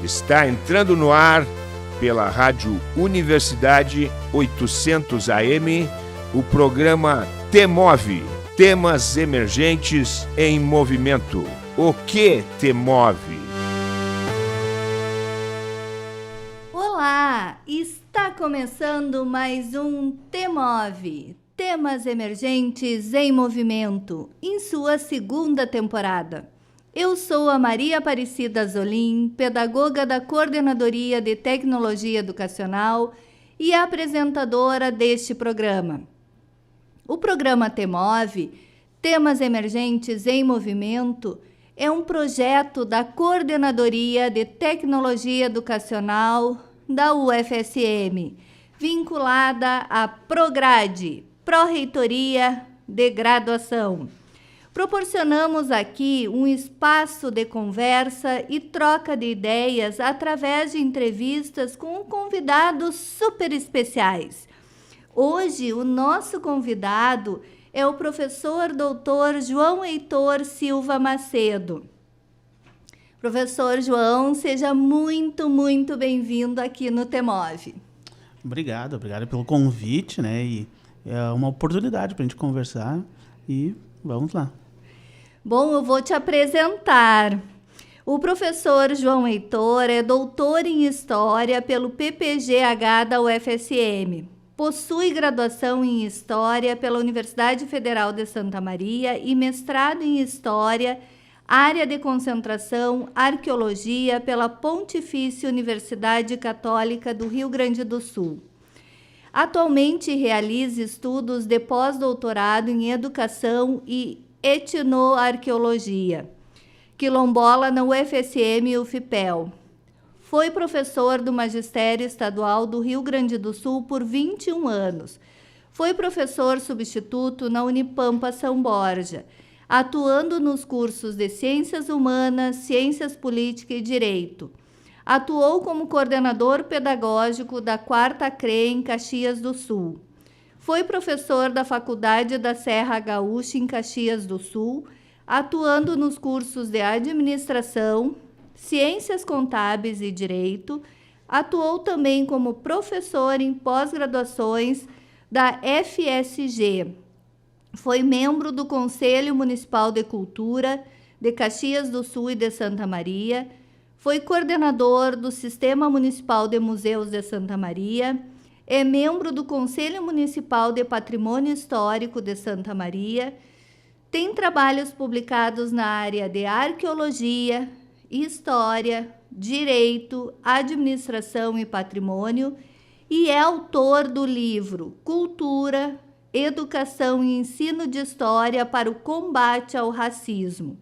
Está entrando no ar pela Rádio Universidade 800 AM o programa T-Move, Temas Emergentes em Movimento. O que te move? Olá, está começando mais um T-Move, Temas Emergentes em Movimento, em sua segunda temporada. Eu sou a Maria Aparecida Zolim, pedagoga da Coordenadoria de Tecnologia Educacional e apresentadora deste programa. O programa T-Move, Temas Emergentes em Movimento, é um projeto da Coordenadoria de Tecnologia Educacional da UFSM, vinculada à Prograde, Pró-Reitoria de Graduação. Proporcionamos aqui um espaço de conversa e troca de ideias através de entrevistas com convidados super especiais. Hoje, o nosso convidado é o professor Dr. João Heitor Silva Macedo. Professor João, seja muito bem-vindo aqui no T-Move. Obrigado pelo convite, né? E é uma oportunidade para a gente conversar e vamos lá. Bom, eu vou te apresentar. O professor João Heitor é doutor em História pelo PPGH da UFSM. Possui graduação em História pela Universidade Federal de Santa Maria e mestrado em História, área de concentração, Arqueologia pela Pontifícia Universidade Católica do Rio Grande do Sul. Atualmente realiza estudos de pós-doutorado em Educação e Etnoarqueologia, quilombola na UFSM e UFPEL. Foi professor do Magistério Estadual do Rio Grande do Sul por 21 anos. Foi professor substituto na Unipampa São Borja, atuando nos cursos de Ciências Humanas, Ciências Políticas e Direito. Atuou como coordenador pedagógico da 4ª CRE em Caxias do Sul. Foi professor da Faculdade da Serra Gaúcha em Caxias do Sul, atuando nos cursos de Administração, Ciências Contábeis e Direito. Atuou também como professor em pós-graduações da FSG. Foi membro do Conselho Municipal de Cultura de Caxias do Sul e de Santa Maria. Foi coordenador do Sistema Municipal de Museus de Santa Maria. É membro do Conselho Municipal de Patrimônio Histórico de Santa Maria. Tem trabalhos publicados na área de Arqueologia, História, Direito, Administração e Patrimônio e é autor do livro Cultura, Educação e Ensino de História para o Combate ao Racismo.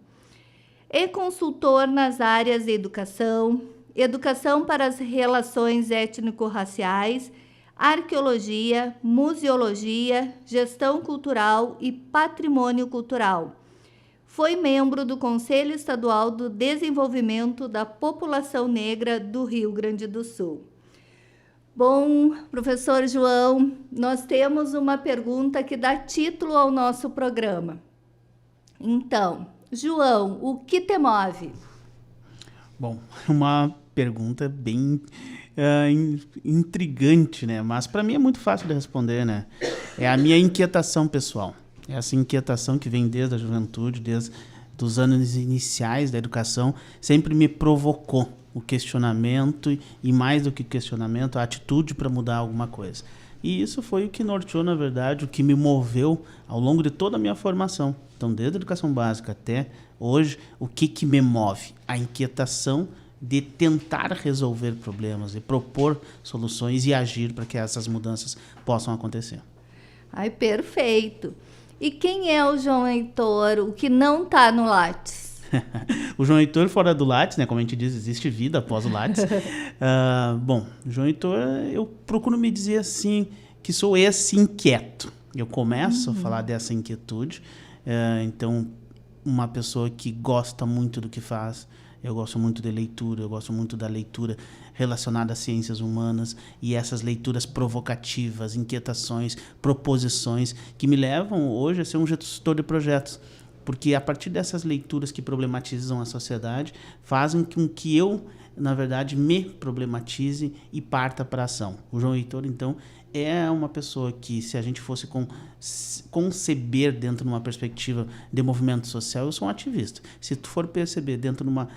É consultor nas áreas de educação, educação para as relações étnico-raciais, arqueologia, museologia, gestão cultural e patrimônio cultural. Foi membro do Conselho Estadual do Desenvolvimento da População Negra do Rio Grande do Sul. Bom, professor João, nós temos uma pergunta que dá título ao nosso programa. Então, João, o que te move? Bom, uma pergunta bem intrigante, né? Mas para mim é muito fácil de responder, né? É a minha inquietação pessoal. É essa inquietação que vem desde a juventude, desde os anos iniciais da educação, sempre me provocou o questionamento e, mais do que questionamento, a atitude para mudar alguma coisa. E isso foi o que norteou, na verdade, o que me moveu ao longo de toda a minha formação. Então, desde a educação básica até hoje, o que me move? A inquietação de tentar resolver problemas, de propor soluções e agir para que essas mudanças possam acontecer. Ai, perfeito. E quem é o João Heitor, o que não está no Lattes? O João Heitor fora do Lattes, né? Como a gente diz, existe vida após o Lattes. Bom, João Heitor, eu procuro me dizer assim, que sou esse inquieto. Eu começo a falar dessa inquietude. Então, uma pessoa que gosta muito do que faz. Eu gosto muito de leitura, eu gosto muito da leitura relacionada às ciências humanas e essas leituras provocativas, inquietações, proposições que me levam hoje a ser um gestor de projetos. porque a partir dessas leituras que problematizam a sociedade, fazem com que eu, na verdade, me problematize e parta para a ação. O João Heitor, então, é uma pessoa que, se a gente fosse conceber dentro de uma perspectiva de movimento social, eu sou um ativista. Se tu for perceber dentro de uma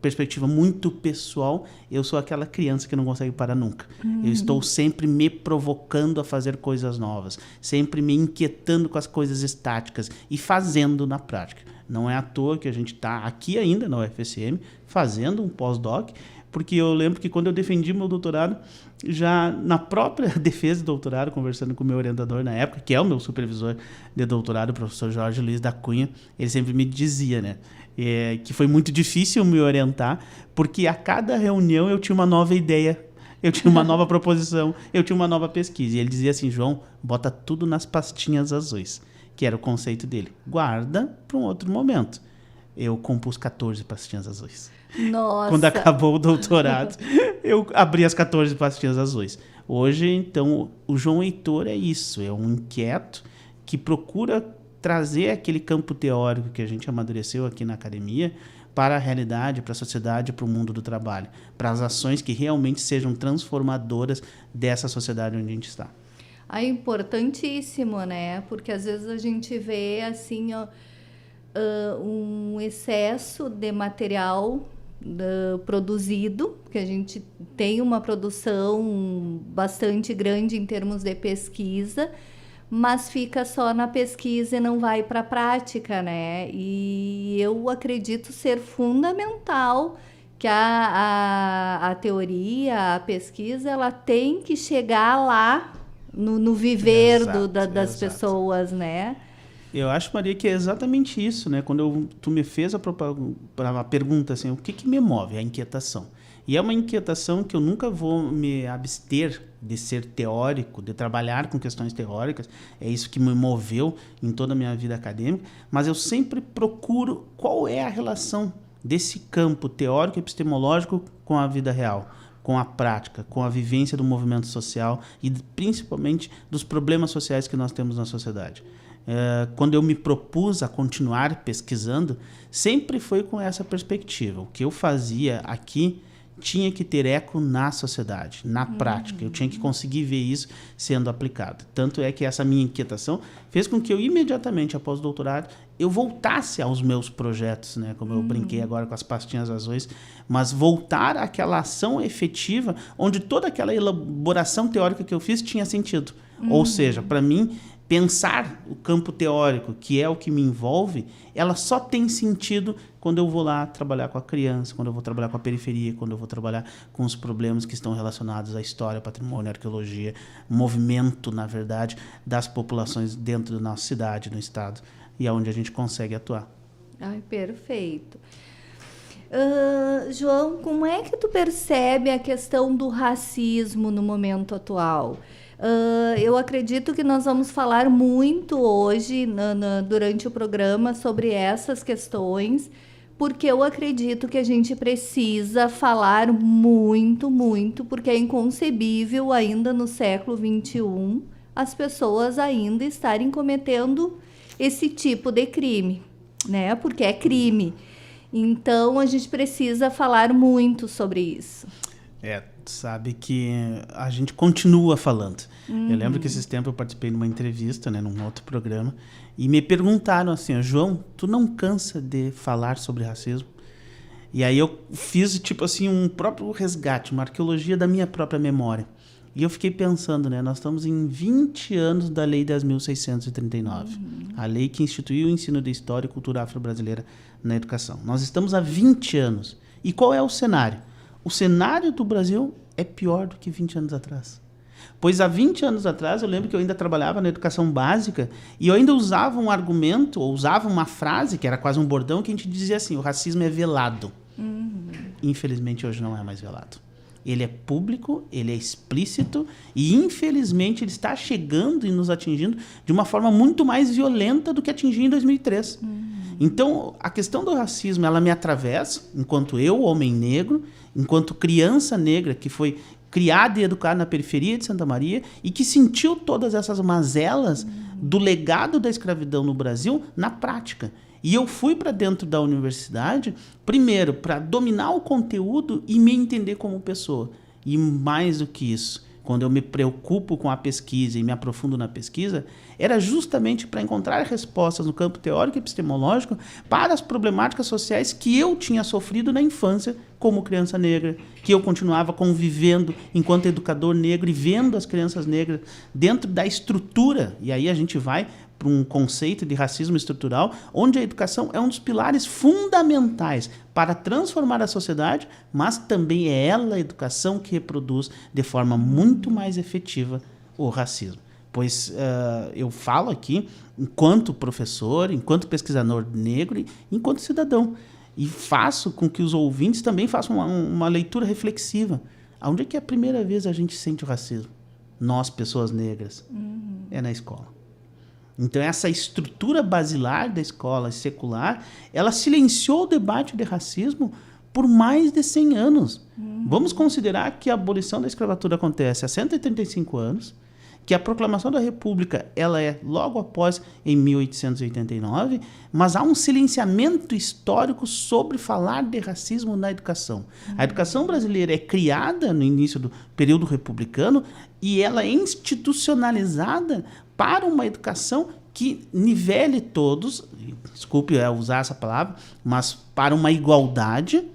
perspectiva muito pessoal, eu sou aquela criança que não consegue parar nunca. Eu estou sempre me provocando a fazer coisas novas, sempre me inquietando com as coisas estáticas e fazendo na prática. Não é à toa que a gente está aqui ainda na UFSM fazendo um pós-doc, porque eu lembro que quando eu defendi meu doutorado, já na própria defesa do doutorado, conversando com o meu orientador na época, que é o meu supervisor de doutorado, o professor Jorge Luiz da Cunha, ele sempre me dizia, né, que foi muito difícil me orientar, porque a cada reunião eu tinha uma nova ideia, eu tinha uma nova proposição, eu tinha uma nova pesquisa. E ele dizia assim: João, bota tudo nas pastinhas azuis, que era o conceito dele. Guarda para um outro momento. Eu compus 14 pastinhas azuis. Nossa! Quando acabou o doutorado, eu abri as 14 pastinhas azuis. Hoje, então, o João Heitor é isso, é um inquieto que procura trazer aquele campo teórico que a gente amadureceu aqui na academia para a realidade, para a sociedade, para o mundo do trabalho, para as ações que realmente sejam transformadoras dessa sociedade onde a gente está. É importantíssimo, né? Porque às vezes a gente vê assim, ó, um excesso de material produzido, que a gente tem uma produção bastante grande em termos de pesquisa, mas fica só na pesquisa e não vai para a prática, né? E eu acredito ser fundamental que a teoria, a pesquisa, ela tem que chegar lá no viver das pessoas, né? Eu acho, Maria, que é exatamente isso, né? Quando tu me fez a pergunta assim, o que me move? A inquietação. E é uma inquietação que eu nunca vou me abster de ser teórico, de trabalhar com questões teóricas. É isso que me moveu em toda a minha vida acadêmica. Mas eu sempre procuro qual é a relação desse campo teórico e epistemológico com a vida real, com a prática, com a vivência do movimento social e principalmente dos problemas sociais que nós temos na sociedade. Quando eu me propus a continuar pesquisando, sempre foi com essa perspectiva. O que eu fazia aqui tinha que ter eco na sociedade, na prática. Eu tinha que conseguir ver isso sendo aplicado. Tanto é que essa minha inquietação fez com que eu imediatamente, após o doutorado, eu voltasse aos meus projetos, né? Como eu brinquei agora com as pastinhas azuis, mas voltar àquela ação efetiva onde toda aquela elaboração teórica que eu fiz tinha sentido. Ou seja, para mim, pensar o campo teórico, que é o que me envolve, ela só tem sentido quando eu vou lá trabalhar com a criança, quando eu vou trabalhar com a periferia, quando eu vou trabalhar com os problemas que estão relacionados à história, patrimônio, arqueologia, movimento, na verdade, das populações dentro da nossa cidade, no estado, e aonde a gente consegue atuar. Ai, perfeito. João, como é que tu percebe a questão do racismo no momento atual? Eu acredito que nós vamos falar muito hoje, durante o programa, sobre essas questões, porque eu acredito que a gente precisa falar muito, muito, porque é inconcebível ainda no século XXI as pessoas ainda estarem cometendo esse tipo de crime, né? Porque é crime. Então, a gente precisa falar muito sobre isso. Sabe que a gente continua falando. Eu lembro que esses tempos eu participei de uma entrevista, né, num outro programa, e me perguntaram assim: João, tu não cansa de falar sobre racismo? E aí eu fiz tipo assim um próprio resgate, uma arqueologia da minha própria memória. E eu fiquei pensando, né, nós estamos em 20 anos da Lei 10.639, a lei que instituiu o ensino de História e Cultura Afro-Brasileira na educação. Nós estamos há 20 anos. E qual é o cenário? O cenário do Brasil é pior do que 20 anos atrás. Pois há 20 anos atrás, eu lembro que eu ainda trabalhava na educação básica e eu ainda usava um argumento, ou usava uma frase, que era quase um bordão, que a gente dizia assim: o racismo é velado. Infelizmente, hoje não é mais velado. Ele é público, ele é explícito e, infelizmente, ele está chegando e nos atingindo de uma forma muito mais violenta do que atingiu em 2003. Então, a questão do racismo, ela me atravessa, enquanto eu, homem negro, enquanto criança negra que foi criada e educada na periferia de Santa Maria e que sentiu todas essas mazelas do legado da escravidão no Brasil na prática. E eu fui para dentro da universidade, primeiro, para dominar o conteúdo e me entender como pessoa. E mais do que isso, quando eu me preocupo com a pesquisa e me aprofundo na pesquisa, era justamente para encontrar respostas no campo teórico e epistemológico para as problemáticas sociais que eu tinha sofrido na infância como criança negra, que eu continuava convivendo enquanto educador negro e vendo as crianças negras dentro da estrutura. E aí a gente vai para um conceito de racismo estrutural, onde a educação é um dos pilares fundamentais para transformar a sociedade, mas também é ela, a educação, que reproduz de forma muito mais efetiva o racismo. Pois eu falo aqui enquanto professor, enquanto pesquisador negro e enquanto cidadão. E faço com que os ouvintes também façam uma leitura reflexiva. Onde é que é a primeira vez a gente sente o racismo? Nós, pessoas negras. É na escola. Então, essa estrutura basilar da escola secular, ela silenciou o debate de racismo por mais de 100 anos. Vamos considerar que a abolição da escravatura acontece há 135 anos, que a proclamação da República ela é logo após, em 1889, mas há um silenciamento histórico sobre falar de racismo na educação. A educação brasileira é criada no início do período republicano e ela é institucionalizada para uma educação que nivele todos, desculpe usar essa palavra, mas para uma igualdade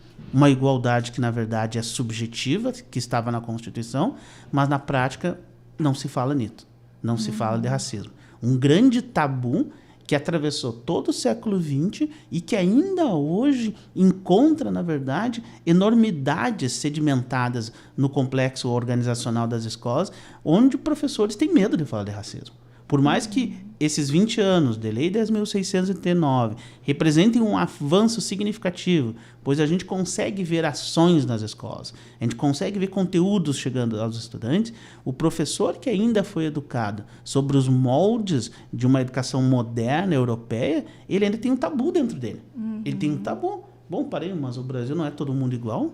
que na verdade é subjetiva, que estava na Constituição, mas na prática não se fala nisso, não se fala de racismo. Um grande tabu que atravessou todo o século XX e que ainda hoje encontra, na verdade, enormidades sedimentadas no complexo organizacional das escolas, onde professores têm medo de falar de racismo. Por mais que esses 20 anos de Lei 10.639 representem um avanço significativo, pois a gente consegue ver ações nas escolas, a gente consegue ver conteúdos chegando aos estudantes, o professor que ainda foi educado sobre os moldes de uma educação moderna, europeia, ele ainda tem um tabu dentro dele. Ele tem um tabu. Bom, mas o Brasil não é todo mundo igual?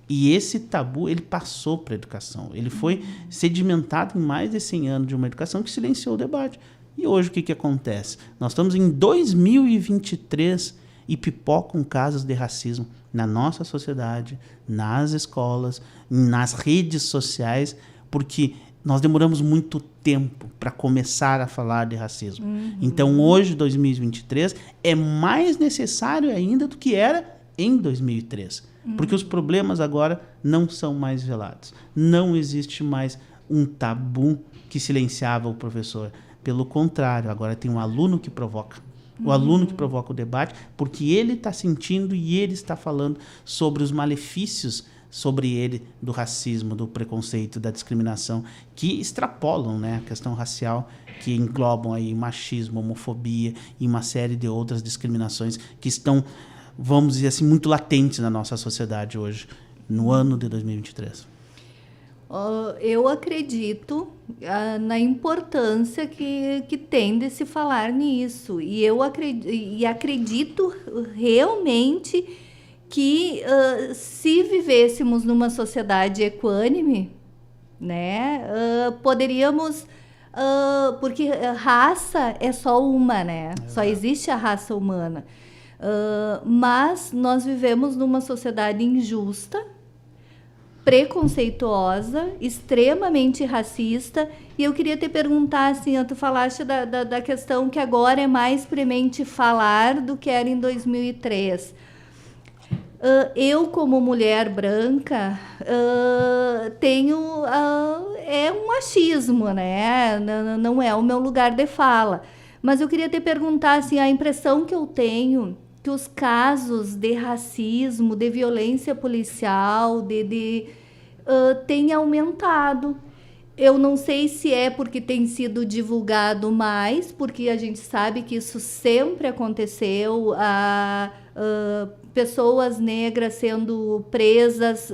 E esse tabu, ele passou para a educação. Ele foi sedimentado em mais de 100 anos de uma educação que silenciou o debate. E hoje o que acontece? Nós estamos em 2023 e pipocam casos de racismo na nossa sociedade, nas escolas, nas redes sociais, porque nós demoramos muito tempo para começar a falar de racismo. Então hoje, 2023, é mais necessário ainda do que era em 2003. Porque os problemas agora não são mais velados. Não existe mais um tabu que silenciava o professor. Pelo contrário, agora tem um aluno que provoca. O aluno que provoca o debate, porque ele está sentindo e ele está falando sobre os malefícios sobre ele do racismo, do preconceito, da discriminação, que extrapolam, né, a questão racial, que englobam aí machismo, homofobia e uma série de outras discriminações que estão, vamos dizer assim, muito latentes na nossa sociedade hoje, no ano de 2023. Eu acredito na importância que tem de se falar nisso. E eu acredito realmente que se vivêssemos numa sociedade equânime, né, poderíamos... porque raça é só uma, né? Só existe a raça humana. Mas nós vivemos numa sociedade injusta, preconceituosa, extremamente racista. E eu queria te perguntar, assim, tu falaste da questão que agora é mais premente falar do que era em 2003. Eu, como mulher branca, tenho... é um machismo, né? Não é o meu lugar de fala. Mas eu queria te perguntar, assim, a impressão que eu tenho que os casos de racismo, de violência policial, têm aumentado. Eu não sei se é porque tem sido divulgado mais, porque a gente sabe que isso sempre aconteceu, pessoas negras sendo presas,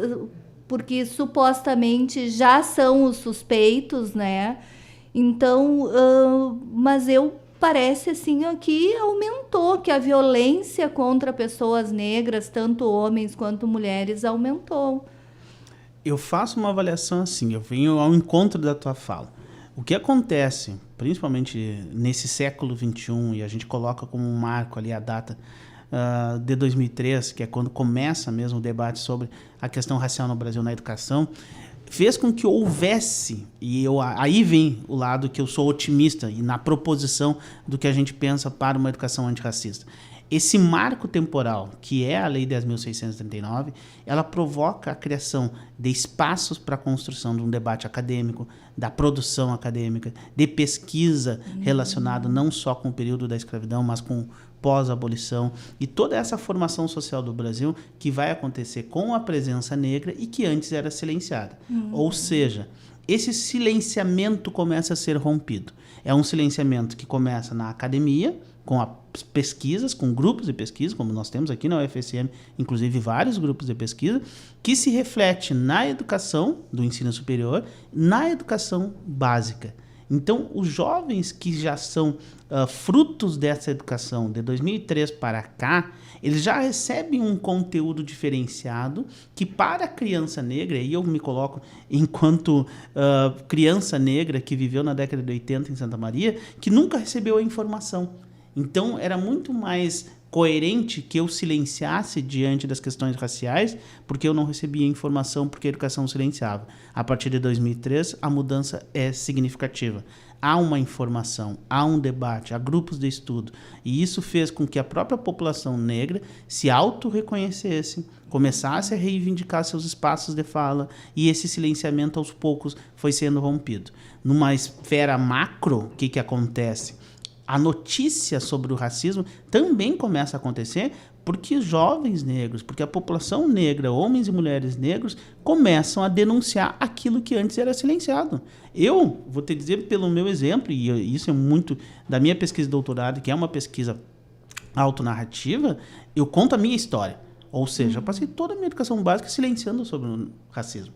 porque supostamente já são os suspeitos, né? Então, mas parece assim que aumentou, que a violência contra pessoas negras, tanto homens quanto mulheres, aumentou. Eu faço uma avaliação assim, eu venho ao encontro da tua fala. O que acontece, principalmente nesse século XXI, e a gente coloca como um marco ali a data de 2003, que é quando começa mesmo o debate sobre a questão racial no Brasil na educação, fez com que houvesse, aí vem o lado que eu sou otimista e na proposição do que a gente pensa para uma educação antirracista. Esse marco temporal, que é a Lei 10.639, ela provoca a criação de espaços para a construção de um debate acadêmico, da produção acadêmica, de pesquisa relacionada não só com o período da escravidão, mas com pós-abolição, e toda essa formação social do Brasil que vai acontecer com a presença negra e que antes era silenciada. Ou seja, esse silenciamento começa a ser rompido. É um silenciamento que começa na academia, com as pesquisas, com grupos de pesquisa, como nós temos aqui na UFSM, inclusive vários grupos de pesquisa, que se reflete na educação do ensino superior, na educação básica. Então, os jovens que já são frutos dessa educação de 2003 para cá, eles já recebem um conteúdo diferenciado que para a criança negra, e eu me coloco enquanto criança negra que viveu na década de 80 em Santa Maria, que nunca recebeu a informação. Então, era muito mais coerente que eu silenciasse diante das questões raciais, porque eu não recebia informação, porque a educação silenciava. A partir de 2003, a mudança é significativa. Há uma informação, há um debate, há grupos de estudo. E isso fez com que a própria população negra se auto-reconhecesse, começasse a reivindicar seus espaços de fala, e esse silenciamento, aos poucos, foi sendo rompido. Numa esfera macro, o que acontece? A notícia sobre o racismo também começa a acontecer porque os jovens negros, porque a população negra, homens e mulheres negros, começam a denunciar aquilo que antes era silenciado. Eu vou te dizer pelo meu exemplo, e isso é muito da minha pesquisa de doutorado, que é uma pesquisa autonarrativa, eu conto a minha história. Ou seja, eu passei toda a minha educação básica silenciando sobre o racismo.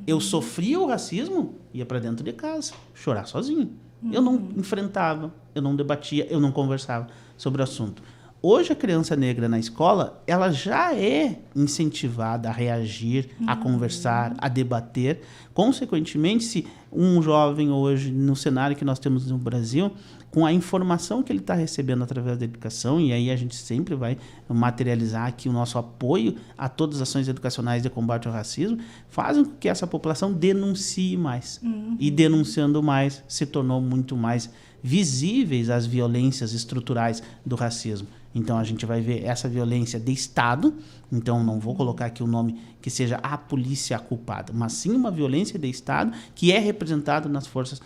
Eu sofria o racismo, ia para dentro de casa, chorar sozinho. Eu não enfrentava, eu não debatia, eu não conversava sobre o assunto. Hoje a criança negra na escola, ela já é incentivada a reagir, a conversar, a debater. Consequentemente, se um jovem hoje, no cenário que nós temos no Brasil, com a informação que ele está recebendo através da educação, e aí a gente sempre vai materializar aqui o nosso apoio a todas as ações educacionais de combate ao racismo, fazem com que essa população denuncie mais. E denunciando mais, se tornou muito mais visíveis as violências estruturais do racismo. Então a gente vai ver essa violência de Estado, então não vou colocar aqui o nome que seja a polícia culpada, mas sim uma violência de Estado que é representada nas forças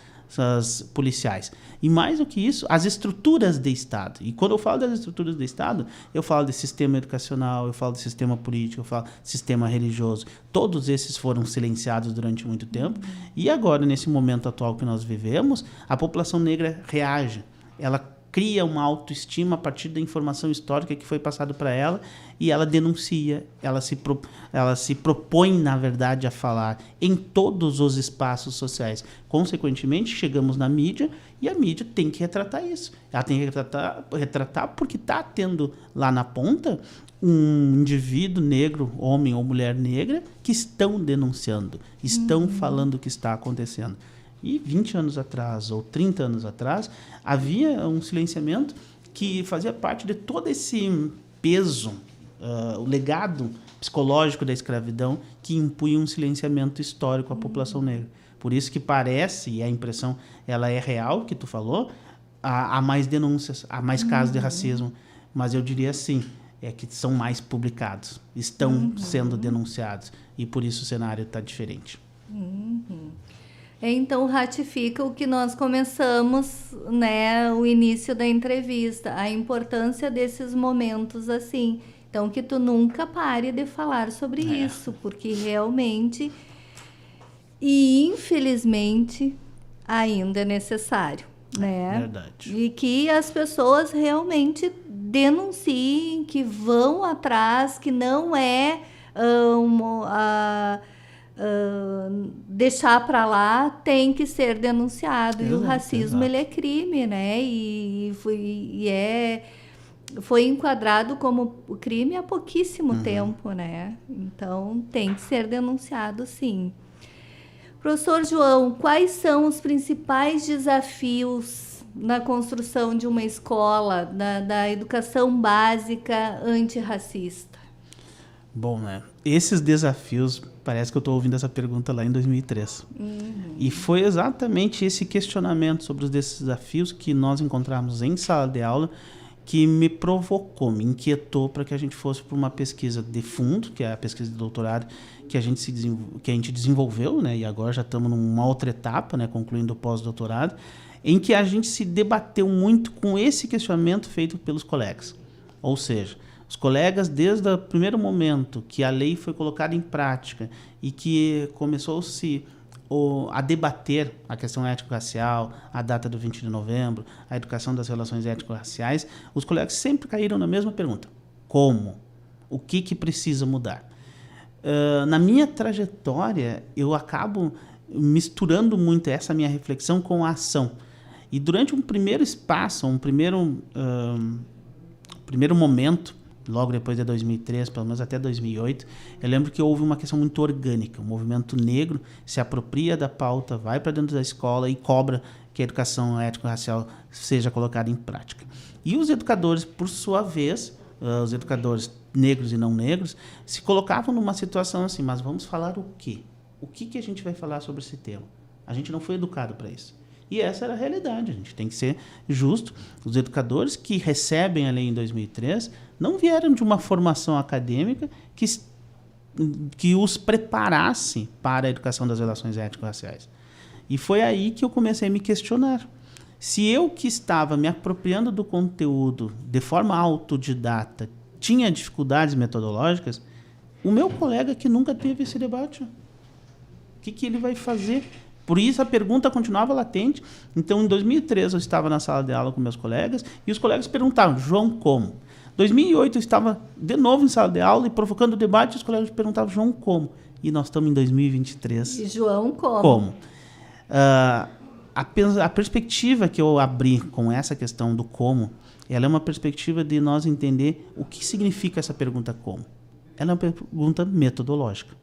policiais. E mais do que isso, as estruturas de Estado. E quando eu falo das estruturas de Estado, eu falo de sistema educacional, eu falo de sistema político, eu falo de sistema religioso. Todos esses foram silenciados durante muito tempo. E agora, nesse momento atual que nós vivemos, a população negra reage. Ela cria uma autoestima a partir da informação histórica que foi passada para ela e ela denuncia, ela se propõe, na verdade, a falar em todos os espaços sociais. Consequentemente, chegamos na mídia e a mídia tem que retratar isso. Ela tem que retratar porque está tendo lá na ponta um indivíduo negro, homem ou mulher negra, que estão denunciando, estão falando o que está acontecendo. E 20 anos atrás, ou 30 anos atrás, havia um silenciamento que fazia parte de todo esse peso, o legado psicológico da escravidão, que impunha um silenciamento histórico à população negra. Por isso que parece, e a impressão ela é real, que tu falou, há mais denúncias, há mais casos de racismo, mas eu diria assim, é que são mais publicados, estão sendo denunciados, e por isso o cenário está diferente. Então, ratifica o que nós começamos, né, o início da entrevista, a importância desses momentos assim. Então, que tu nunca pare de falar sobre isso, porque realmente e infelizmente ainda é necessário, né? Verdade. E que as pessoas realmente denunciem, que vão atrás, que não é deixar para lá, tem que ser denunciado. E o racismo, ele é crime, né? E foi enquadrado como crime há pouquíssimo tempo, né? Então, tem que ser denunciado, sim. Professor João, quais são os principais desafios na construção de uma escola, da educação básica antirracista? Bom, né? Esses desafios, parece que eu estou ouvindo essa pergunta lá em 2003. E foi exatamente esse questionamento sobre os desafios que nós encontramos em sala de aula que me provocou, me inquietou para que a gente fosse para uma pesquisa de fundo, que é a pesquisa de doutorado que a gente desenvolveu, né? E agora já estamos numa outra etapa, né? Concluindo o pós-doutorado, em que a gente se debateu muito com esse questionamento feito pelos colegas. Ou seja, os colegas, desde o primeiro momento que a lei foi colocada em prática e que começou-se a debater a questão étnico-racial, a data do 20 de novembro, a educação das relações étnico-raciais, os colegas sempre caíram na mesma pergunta: como? O que precisa mudar? Na minha trajetória, eu acabo misturando muito essa minha reflexão com a ação. E durante um primeiro espaço, um primeiro momento, logo depois de 2003, pelo menos até 2008, eu lembro que houve uma questão muito orgânica. O movimento negro se apropria da pauta, vai para dentro da escola e cobra que a educação étnico-racial seja colocada em prática. E os educadores, por sua vez, os educadores negros e não negros, se colocavam numa situação assim: mas vamos falar o quê? O que a gente vai falar sobre esse tema? A gente não foi educado para isso. E essa era a realidade, a gente tem que ser justo. Os educadores que recebem a lei em 2003 não vieram de uma formação acadêmica que os preparasse para a educação das relações étnico-raciais. E foi aí que eu comecei a me questionar. Se eu que estava me apropriando do conteúdo de forma autodidata tinha dificuldades metodológicas, o meu colega que nunca teve esse debate, o que ele vai fazer? Por isso a pergunta continuava latente. Então, em 2003, eu estava na sala de aula com meus colegas e os colegas perguntavam: João, como? Em 2008, eu estava de novo em sala de aula e provocando o debate e os colegas perguntavam: João, como? E nós estamos em 2023. E João, como? Como? A perspectiva que eu abri com essa questão do como, ela é uma perspectiva de nós entender o que significa essa pergunta como. Ela é uma pergunta metodológica.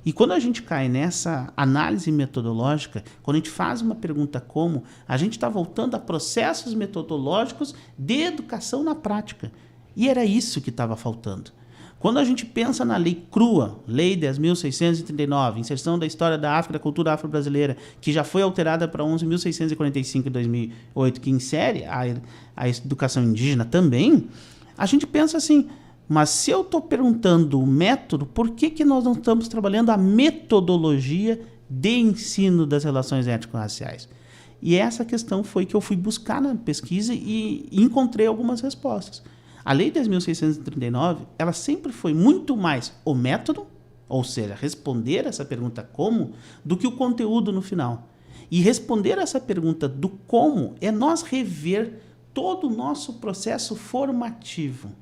E quando a gente cai nessa análise metodológica, quando a gente faz uma pergunta como, a gente está voltando a processos metodológicos de educação na prática. E era isso que estava faltando. Quando a gente pensa na lei crua, Lei 10.639, inserção da história da África, da cultura afro-brasileira, que já foi alterada para 11.645 em 2008, que insere a educação indígena também, a gente pensa assim: mas se eu estou perguntando o método, por que nós não estamos trabalhando a metodologia de ensino das relações étnico-raciais? E essa questão foi que eu fui buscar na pesquisa e encontrei algumas respostas. A Lei 10.639, ela sempre foi muito mais o método, ou seja, responder essa pergunta como, do que o conteúdo no final. E responder essa pergunta do como é nós rever todo o nosso processo formativo.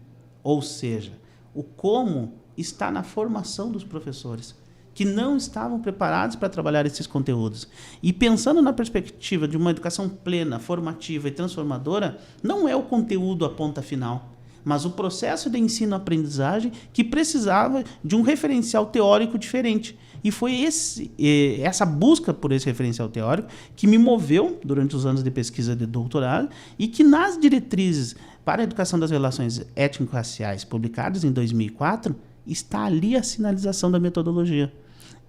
Ou seja, o como está na formação dos professores, que não estavam preparados para trabalhar esses conteúdos. E pensando na perspectiva de uma educação plena, formativa e transformadora, não é o conteúdo a ponta final, mas o processo de ensino-aprendizagem que precisava de um referencial teórico diferente. E foi essa busca por esse referencial teórico que me moveu durante os anos de pesquisa de doutorado e que nas diretrizes para a educação das relações étnico-raciais publicadas em 2004 está ali a sinalização da metodologia.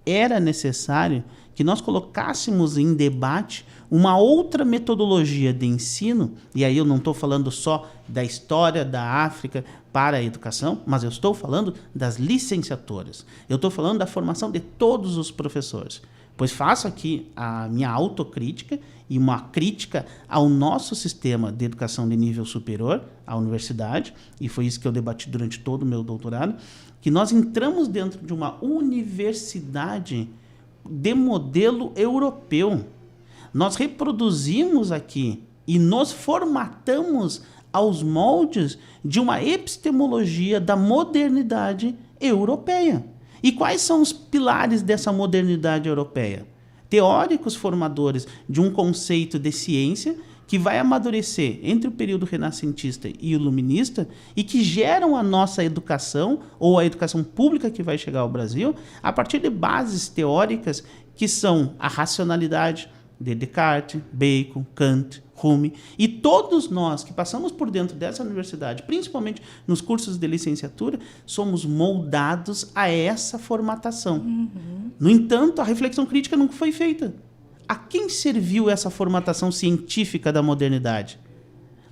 Era necessário que nós colocássemos em debate uma outra metodologia de ensino, e aí eu não estou falando só da história da África para a educação, mas eu estou falando das licenciaturas. Eu estou falando da formação de todos os professores. Pois faço aqui a minha autocrítica e uma crítica ao nosso sistema de educação de nível superior, a universidade, e foi isso que eu debati durante todo o meu doutorado, que nós entramos dentro de uma universidade de modelo europeu. Nós reproduzimos aqui e nos formatamos aos moldes de uma epistemologia da modernidade europeia. E quais são os pilares dessa modernidade europeia? Teóricos formadores de um conceito de ciência que vai amadurecer entre o período renascentista e iluminista e que geram a nossa educação, ou a educação pública que vai chegar ao Brasil, a partir de bases teóricas que são a racionalidade de Descartes, Bacon, Kant, Hume, e todos nós que passamos por dentro dessa universidade, principalmente nos cursos de licenciatura, somos moldados a essa formatação. No entanto, a reflexão crítica nunca foi feita. A quem serviu essa formatação científica da modernidade?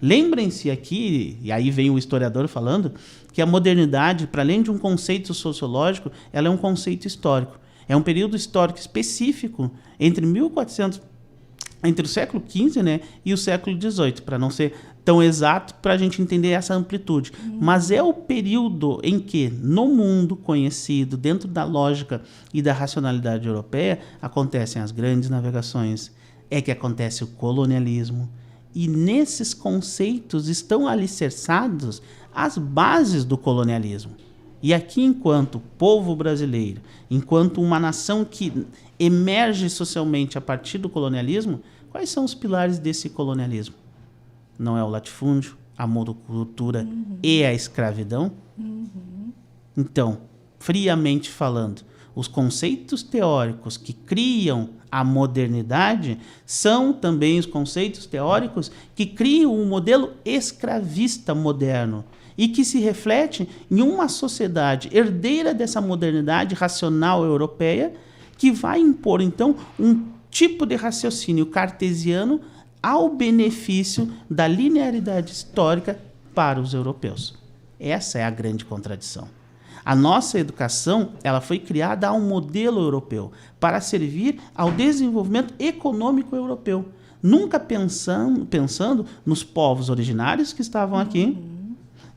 Lembrem-se aqui, e aí vem o historiador falando, que a modernidade, para além de um conceito sociológico, ela é um conceito histórico. É um período histórico específico entre o século XV, né, e o século XVIII, para não ser tão exato para a gente entender essa amplitude. Mas é o período em que, no mundo conhecido, dentro da lógica e da racionalidade europeia, acontecem as grandes navegações, é que acontece o colonialismo, e nesses conceitos estão alicerçados as bases do colonialismo. E aqui, enquanto povo brasileiro, enquanto uma nação que emerge socialmente a partir do colonialismo, quais são os pilares desse colonialismo? Não é o latifúndio, a monocultura e a escravidão? Então, friamente falando, os conceitos teóricos que criam a modernidade são também os conceitos teóricos que criam um modelo escravista moderno, e que se reflete em uma sociedade herdeira dessa modernidade racional europeia, que vai impor, então, um tipo de raciocínio cartesiano ao benefício da linearidade histórica para os europeus. Essa é a grande contradição. A nossa educação, ela foi criada a um modelo europeu, para servir ao desenvolvimento econômico europeu, nunca pensando nos povos originários que estavam aqui,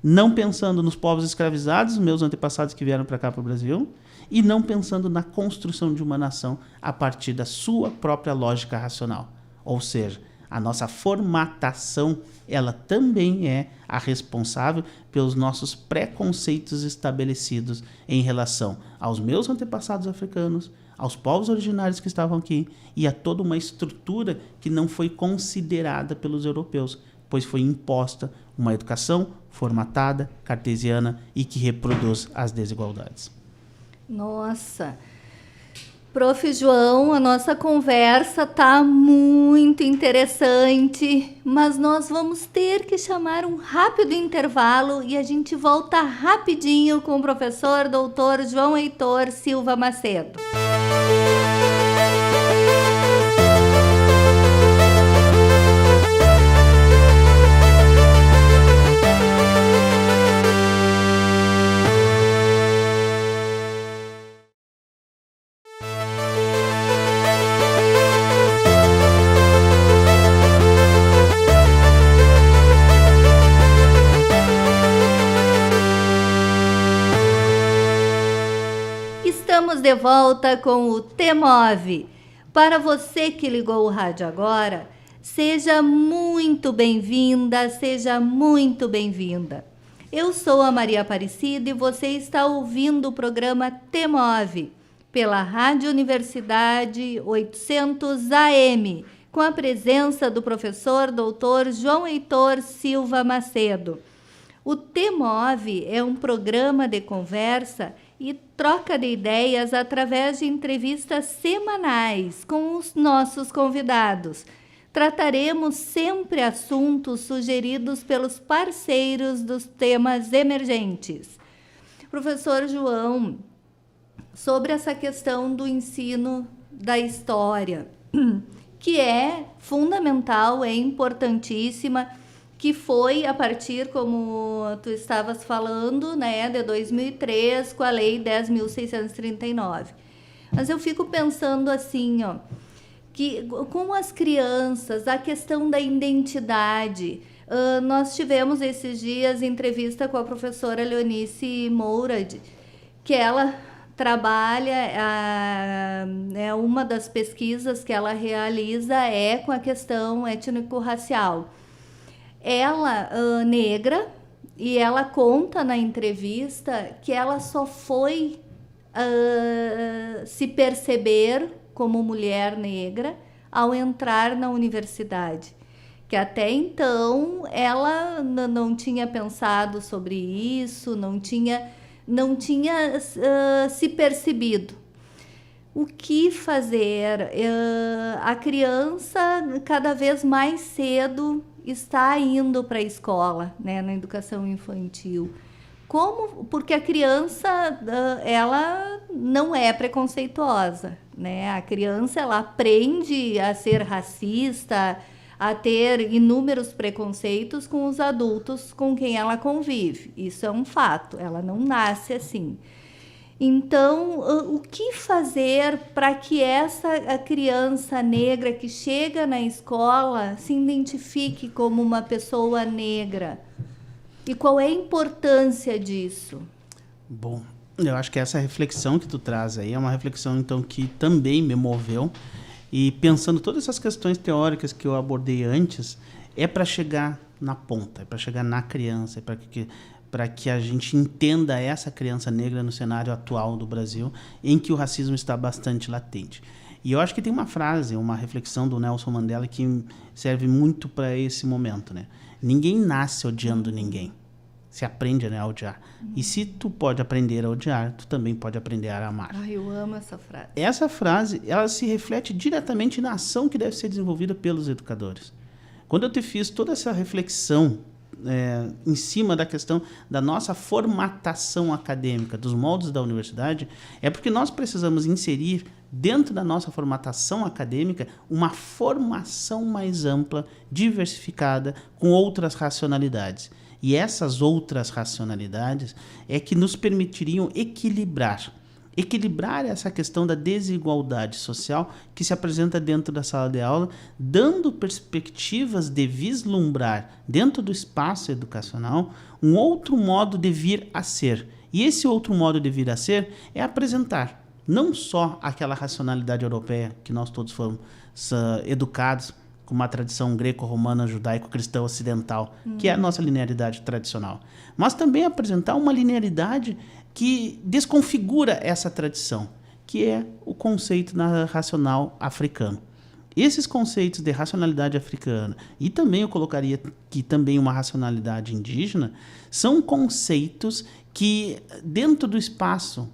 não pensando nos povos escravizados, meus antepassados que vieram para cá, para o Brasil, e não pensando na construção de uma nação a partir da sua própria lógica racional. Ou seja, a nossa formatação, ela também é a responsável pelos nossos preconceitos estabelecidos em relação aos meus antepassados africanos, aos povos originários que estavam aqui e a toda uma estrutura que não foi considerada pelos europeus, pois foi imposta uma educação formatada, cartesiana e que reproduz as desigualdades. Nossa! Prof. João, a nossa conversa está muito interessante, mas nós vamos ter que chamar um rápido intervalo e a gente volta rapidinho com o professor Dr. João Heitor Silva Macedo. Estamos de volta com o TMOV. Para você que ligou o rádio agora, seja muito bem-vinda, seja muito bem-vinda. Eu sou a Maria Aparecida e você está ouvindo o programa TMOV pela Rádio Universidade 800 AM, com a presença do professor Dr. João Heitor Silva Macedo. O TMOV é um programa de conversa e troca de ideias através de entrevistas semanais com os nossos convidados. Trataremos sempre assuntos sugeridos pelos parceiros dos temas emergentes. Professor João, sobre essa questão do ensino da história, que é fundamental, é importantíssima, que foi a partir, como tu estavas falando, né, de 2003, com a Lei 10.639. Mas eu fico pensando assim, ó, que com as crianças, a questão da identidade, nós tivemos esses dias entrevista com a professora Leonice Mourad, que ela trabalha, uma das pesquisas que ela realiza é com a questão étnico-racial. Ela, negra, e ela conta na entrevista que ela só foi se perceber como mulher negra ao entrar na universidade. que até então ela não tinha pensado sobre isso, não tinha se percebido. O que fazer? A criança cada vez mais cedo está indo para a escola, né, na educação infantil. Como? Porque a criança, ela não é preconceituosa, né? A criança, ela aprende a ser racista, a ter inúmeros preconceitos com os adultos com quem ela convive. Isso é um fato, ela não nasce assim. Então, o que fazer para que a criança negra que chega na escola se identifique como uma pessoa negra? E qual é a importância disso? Bom, eu acho que essa reflexão que tu traz aí é uma reflexão, então, que também me moveu. E pensando todas essas questões teóricas que eu abordei antes, é para chegar na ponta, é para chegar na criança, é para que a gente entenda essa criança negra no cenário atual do Brasil, em que o racismo está bastante latente. E eu acho que tem uma frase, uma reflexão do Nelson Mandela que serve muito para esse momento, né? Ninguém nasce odiando ninguém. Se aprende, né, a odiar. E se tu pode aprender a odiar, tu também pode aprender a amar. Ai, eu amo essa frase. Essa frase, ela se reflete diretamente na ação que deve ser desenvolvida pelos educadores. Quando eu te fiz toda essa reflexão em cima da questão da nossa formatação acadêmica, dos moldes da universidade, é porque nós precisamos inserir dentro da nossa formatação acadêmica uma formação mais ampla, diversificada, com outras racionalidades. E essas outras racionalidades é que nos permitiriam equilibrar essa questão da desigualdade social que se apresenta dentro da sala de aula, dando perspectivas de vislumbrar dentro do espaço educacional um outro modo de vir a ser. E esse outro modo de vir a ser é apresentar não só aquela racionalidade europeia que nós todos fomos educados com uma tradição greco-romana, judaico-cristã ocidental, que é a nossa linearidade tradicional, mas também apresentar uma linearidade que desconfigura essa tradição, que é o conceito racional africano. Esses conceitos de racionalidade africana, e também eu colocaria que também uma racionalidade indígena, são conceitos que, dentro do espaço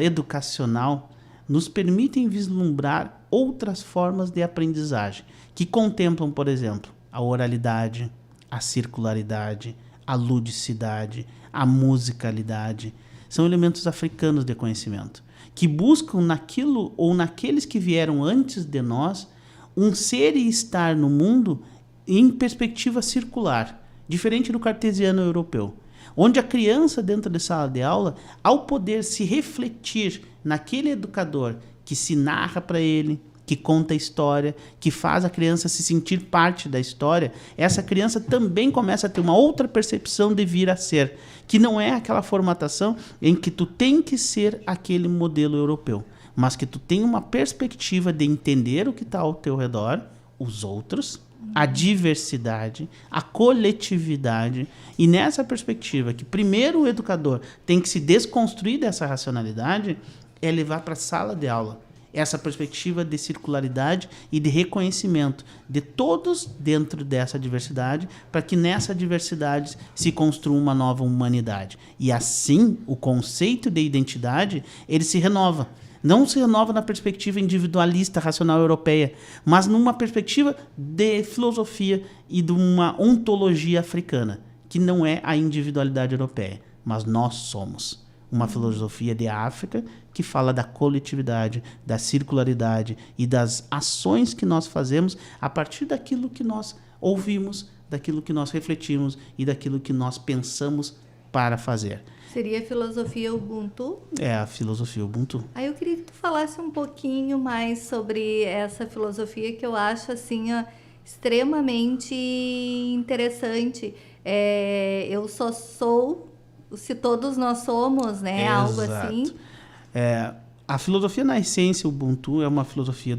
educacional, nos permitem vislumbrar outras formas de aprendizagem, que contemplam, por exemplo, a oralidade, a circularidade, a ludicidade, a musicalidade. São elementos africanos de conhecimento, que buscam naquilo ou naqueles que vieram antes de nós um ser e estar no mundo em perspectiva circular, diferente do cartesiano europeu, onde a criança dentro da sala de aula, ao poder se refletir naquele educador que se narra para ele, que conta a história, que faz a criança se sentir parte da história, essa criança também começa a ter uma outra percepção de vir a ser, que não é aquela formatação em que tu tem que ser aquele modelo europeu, mas que tu tem uma perspectiva de entender o que está ao teu redor, os outros, a diversidade, a coletividade, e nessa perspectiva que primeiro o educador tem que se desconstruir dessa racionalidade, é levar para a sala de aula essa perspectiva de circularidade e de reconhecimento de todos dentro dessa diversidade, para que nessa diversidade se construa uma nova humanidade. E assim, o conceito de identidade, ele se renova. Não se renova na perspectiva individualista, racional europeia, mas numa perspectiva de filosofia e de uma ontologia africana, que não é a individualidade europeia, mas nós somos. Uma filosofia de África que fala da coletividade, da circularidade e das ações que nós fazemos a partir daquilo que nós ouvimos, daquilo que nós refletimos e daquilo que nós pensamos para fazer. Seria a filosofia Ubuntu? É a filosofia Ubuntu. Aí eu queria que tu falasse um pouquinho mais sobre essa filosofia que eu acho assim, extremamente interessante. Eu só sou se todos nós somos, né? Algo assim. A filosofia, na essência, Ubuntu é uma filosofia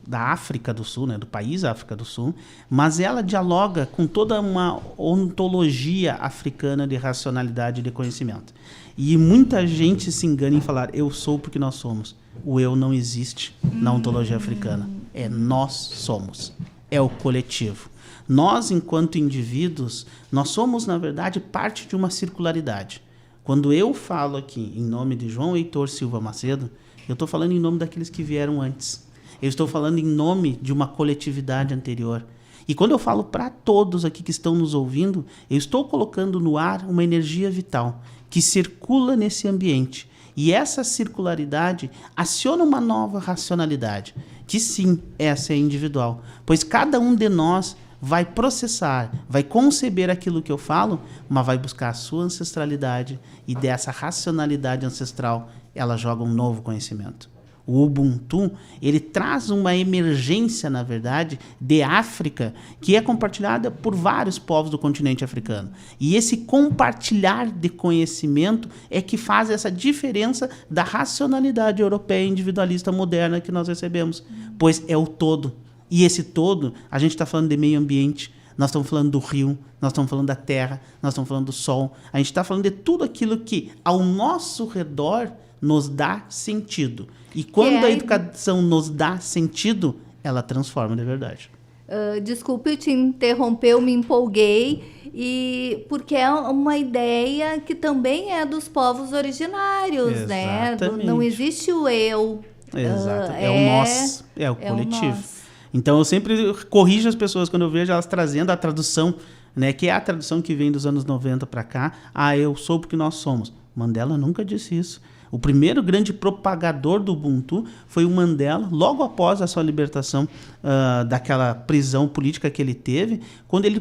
da África do Sul, né? Do país África do Sul, mas ela dialoga com toda uma ontologia africana de racionalidade e de conhecimento. E muita gente se engana em falar eu sou porque nós somos. O eu não existe na ontologia africana. É nós somos. É o coletivo. Nós, enquanto indivíduos, nós somos, na verdade, parte de uma circularidade. Quando eu falo aqui em nome de João Heitor Silva Macedo, eu estou falando em nome daqueles que vieram antes. Eu estou falando em nome de uma coletividade anterior. E quando eu falo para todos aqui que estão nos ouvindo, eu estou colocando no ar uma energia vital que circula nesse ambiente. E essa circularidade aciona uma nova racionalidade, que sim, essa é individual. Pois cada um de nós vai processar, vai conceber aquilo que eu falo, mas vai buscar a sua ancestralidade, e dessa racionalidade ancestral ela joga um novo conhecimento. O Ubuntu, ele traz uma emergência, na verdade, de África, que é compartilhada por vários povos do continente africano. E esse compartilhar de conhecimento é que faz essa diferença da racionalidade europeia individualista moderna que nós recebemos, pois é o todo. E esse todo, a gente está falando de meio ambiente, nós estamos falando do rio, nós estamos falando da terra, nós estamos falando do sol, a gente está falando de tudo aquilo que ao nosso redor nos dá sentido. E quando a educação nos dá sentido, ela transforma de verdade. Desculpe eu te interromper, eu me empolguei, porque é uma ideia que também é dos povos originários, exatamente, né? Não existe o eu. Exato, é o nós, é o coletivo. Então eu sempre corrijo as pessoas quando eu vejo elas trazendo a tradução, né, que é a tradução que vem dos anos 90 para cá. Eu sou porque nós somos. Mandela nunca disse isso. O primeiro grande propagador do Ubuntu foi o Mandela, logo após a sua libertação daquela prisão política que ele teve, quando ele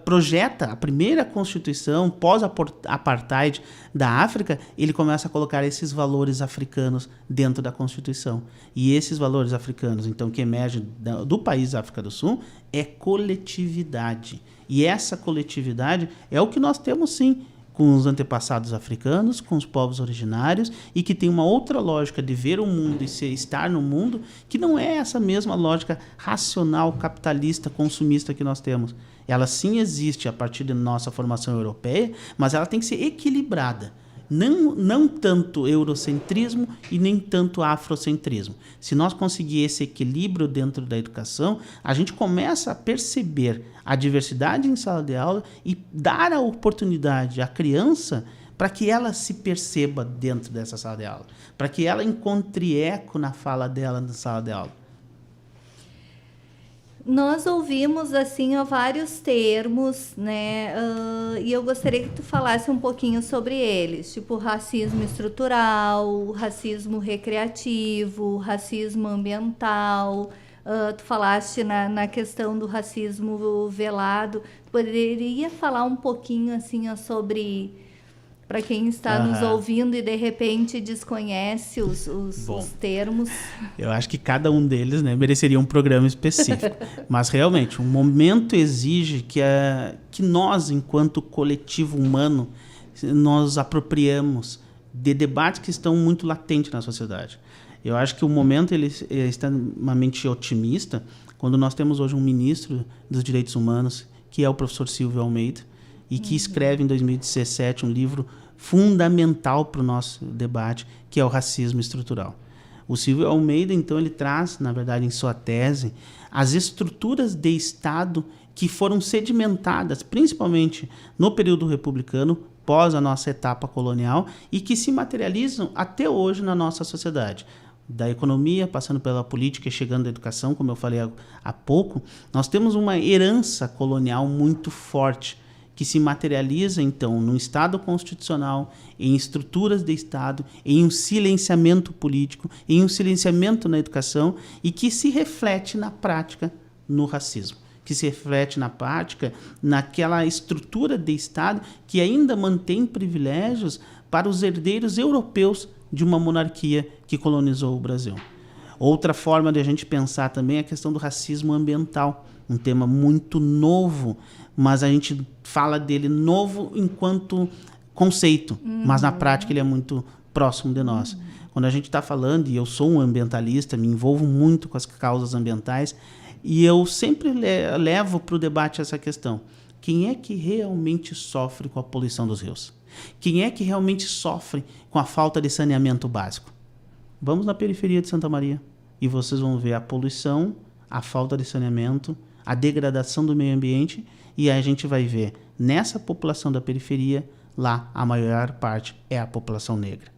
projeta a primeira Constituição pós-apartheid da África, ele começa a colocar esses valores africanos dentro da Constituição. E esses valores africanos, então, que emergem do país da África do Sul, é coletividade. E essa coletividade é o que nós temos, sim, com os antepassados africanos, com os povos originários, e que tem uma outra lógica de ver o mundo e estar no mundo, que não é essa mesma lógica racional, capitalista, consumista que nós temos. Ela sim existe a partir da nossa formação europeia, mas ela tem que ser equilibrada. Não tanto eurocentrismo e nem tanto afrocentrismo. Se nós conseguir esse equilíbrio dentro da educação, a gente começa a perceber a diversidade em sala de aula e dar a oportunidade à criança para que ela se perceba dentro dessa sala de aula, para que ela encontre eco na fala dela na sala de aula. Nós ouvimos assim vários termos, né? E eu gostaria que tu falasse um pouquinho sobre eles, tipo racismo estrutural, racismo recreativo, racismo ambiental. Tu falaste na questão do racismo velado. Poderia falar um pouquinho assim sobre, para quem está nos ouvindo e de repente desconhece os termos? Eu acho que cada um deles, né, mereceria um programa específico. Mas realmente, o momento exige que nós, enquanto coletivo humano, nós apropriamos de debates que estão muito latentes na sociedade. Eu acho que o momento ele é extremamente otimista quando nós temos hoje um ministro dos direitos humanos, que é o professor Silvio Almeida, e que escreve em 2017 um livro fundamental para o nosso debate, que é o racismo estrutural. O Silvio Almeida, então, ele traz, na verdade, em sua tese, as estruturas de Estado que foram sedimentadas, principalmente no período republicano, pós a nossa etapa colonial, e que se materializam até hoje na nossa sociedade. Da economia, passando pela política e chegando à educação, como eu falei há pouco, nós temos uma herança colonial muito forte, que se materializa, então, no Estado constitucional, em estruturas de Estado, em um silenciamento político, em um silenciamento na educação, e que se reflete na prática no racismo, que se reflete na prática naquela estrutura de Estado que ainda mantém privilégios para os herdeiros europeus de uma monarquia que colonizou o Brasil. Outra forma de a gente pensar também é a questão do racismo ambiental, um tema muito novo, mas a gente fala dele novo enquanto conceito, mas na prática ele é muito próximo de nós. Quando a gente está falando, e eu sou um ambientalista, me envolvo muito com as causas ambientais, e eu sempre levo para o debate essa questão. Quem é que realmente sofre com a poluição dos rios? Quem é que realmente sofre com a falta de saneamento básico? Vamos na periferia de Santa Maria e vocês vão ver a poluição, a falta de saneamento, a degradação do meio ambiente, e aí a gente vai ver nessa população da periferia, lá a maior parte é a população negra.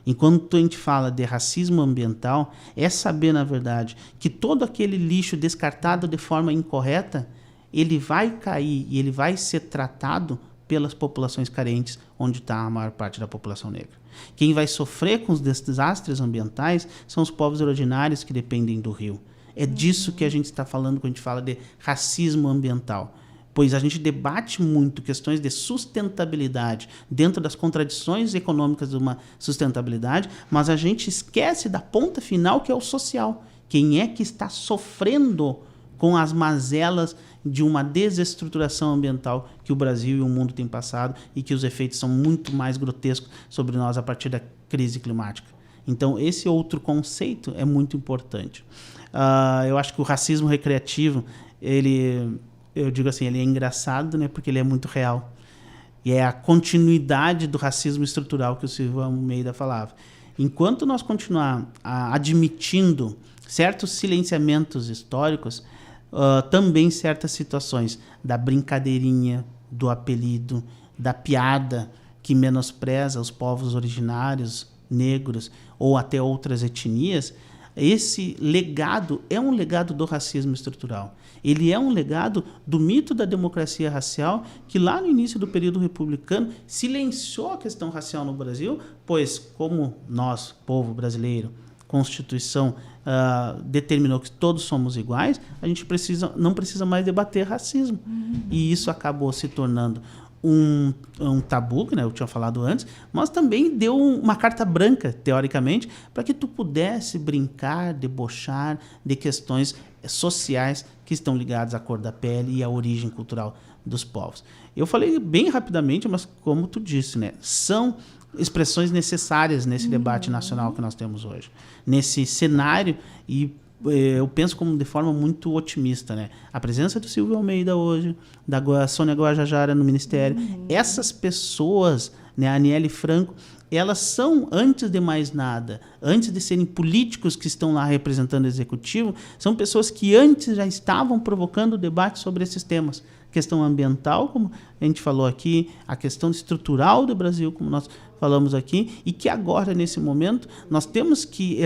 Enquanto a gente fala de racismo ambiental, é saber, na verdade, que todo aquele lixo descartado de forma incorreta, ele vai cair e ele vai ser tratado pelas populações carentes, onde está a maior parte da população negra. Quem vai sofrer com os desastres ambientais são os povos originários que dependem do rio. É disso que a gente está falando quando a gente fala de racismo ambiental. Pois a gente debate muito questões de sustentabilidade dentro das contradições econômicas de uma sustentabilidade, mas a gente esquece da ponta final, que é o social. Quem é que está sofrendo com as mazelas de uma desestruturação ambiental que o Brasil e o mundo têm passado e que os efeitos são muito mais grotescos sobre nós a partir da crise climática. Então, esse outro conceito é muito importante. Eu acho que o racismo recreativo, eu digo assim, ele é engraçado, né, porque ele é muito real. E é a continuidade do racismo estrutural que o Silvio Almeida falava. Enquanto nós continuar admitindo certos silenciamentos históricos, também certas situações da brincadeirinha, do apelido, da piada que menospreza os povos originários, negros ou até outras etnias, esse legado é um legado do racismo estrutural. Ele é um legado do mito da democracia racial, que lá no início do período republicano silenciou a questão racial no Brasil, pois como nós, povo brasileiro, Constituição determinou que todos somos iguais, a gente não precisa mais debater racismo. E isso acabou se tornando um tabu, né, eu tinha falado antes, mas também deu uma carta branca, teoricamente, para que tu pudesse brincar, debochar de questões sociais que estão ligadas à cor da pele e à origem cultural dos povos. Eu falei bem rapidamente, mas como tu disse, né, são expressões necessárias nesse debate nacional que nós temos hoje, nesse cenário, e eu penso como de forma muito otimista, né? A presença do Silvio Almeida hoje, da Sônia Guajajara no Ministério, essas pessoas, né, a Aniele Franco, elas são, antes de mais nada, antes de serem políticos que estão lá representando o executivo, são pessoas que antes já estavam provocando debate sobre esses temas. Questão ambiental, como a gente falou aqui, a questão estrutural do Brasil, como nós falamos aqui, e que agora, nesse momento, nós temos que,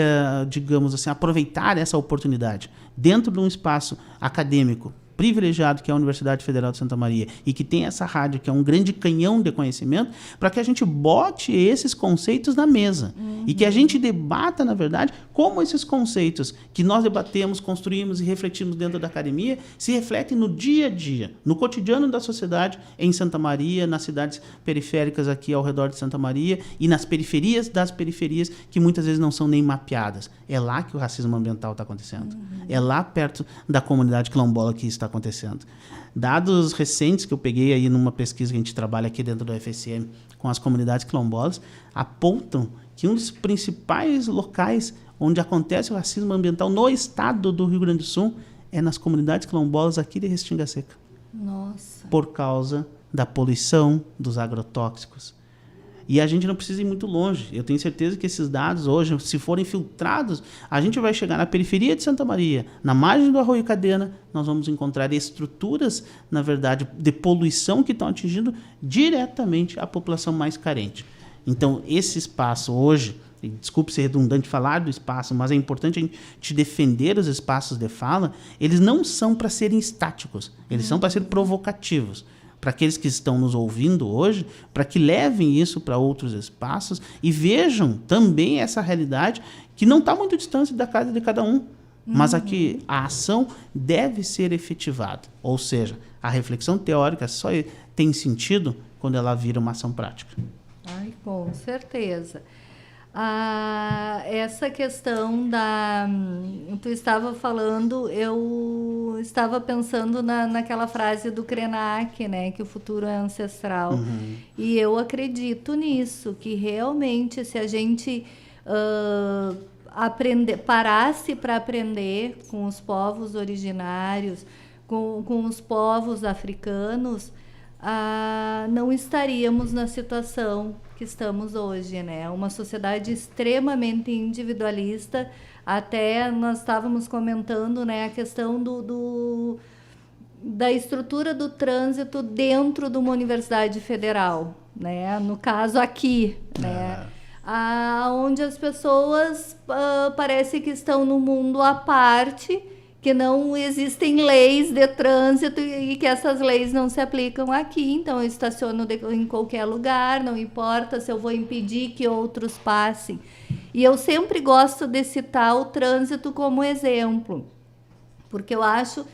digamos assim, aproveitar essa oportunidade dentro de um espaço acadêmico privilegiado, que é a Universidade Federal de Santa Maria, e que tem essa rádio, que é um grande canhão de conhecimento, para que a gente bote esses conceitos na mesa. E que a gente debata, na verdade, como esses conceitos que nós debatemos, construímos e refletimos dentro da academia se refletem no dia a dia, no cotidiano da sociedade em Santa Maria, nas cidades periféricas aqui ao redor de Santa Maria e nas periferias das periferias, que muitas vezes não são nem mapeadas. É lá que o racismo ambiental está acontecendo. É lá perto da comunidade quilombola que está acontecendo. Dados recentes que eu peguei aí numa pesquisa que a gente trabalha aqui dentro do UFSM com as comunidades quilombolas, apontam que um dos principais locais onde acontece o racismo ambiental no estado do Rio Grande do Sul é nas comunidades quilombolas aqui de Restinga Seca. Nossa. Por causa da poluição, dos agrotóxicos. E a gente não precisa ir muito longe. Eu tenho certeza que esses dados hoje, se forem filtrados, a gente vai chegar na periferia de Santa Maria, na margem do Arroio Cadena, nós vamos encontrar estruturas, na verdade, de poluição que estão atingindo diretamente a população mais carente. Então, esse espaço hoje, desculpe ser redundante falar do espaço, mas é importante a gente defender os espaços de fala, eles não são para serem estáticos, eles são para ser provocativos. Para aqueles que estão nos ouvindo hoje, para que levem isso para outros espaços e vejam também essa realidade que não está muito distante da casa de cada um, mas aqui a ação deve ser efetivada. Ou seja, a reflexão teórica só tem sentido quando ela vira uma ação prática. Ai, com certeza. Essa questão da... Tu estava falando, eu estava pensando naquela frase do Krenak, né? Que o futuro é ancestral. E eu acredito nisso, que realmente se a gente parasse para aprender com os povos originários, com os povos africanos, não estaríamos na situação que estamos hoje, né? Uma sociedade extremamente individualista. Até nós estávamos comentando, né, a questão da estrutura do trânsito dentro de uma universidade federal, né? No caso aqui, né? Onde as pessoas parece que estão num mundo à parte, que não existem leis de trânsito e que essas leis não se aplicam aqui. Então, eu estaciono em qualquer lugar, não importa se eu vou impedir que outros passem. E eu sempre gosto de citar o trânsito como exemplo, porque eu acho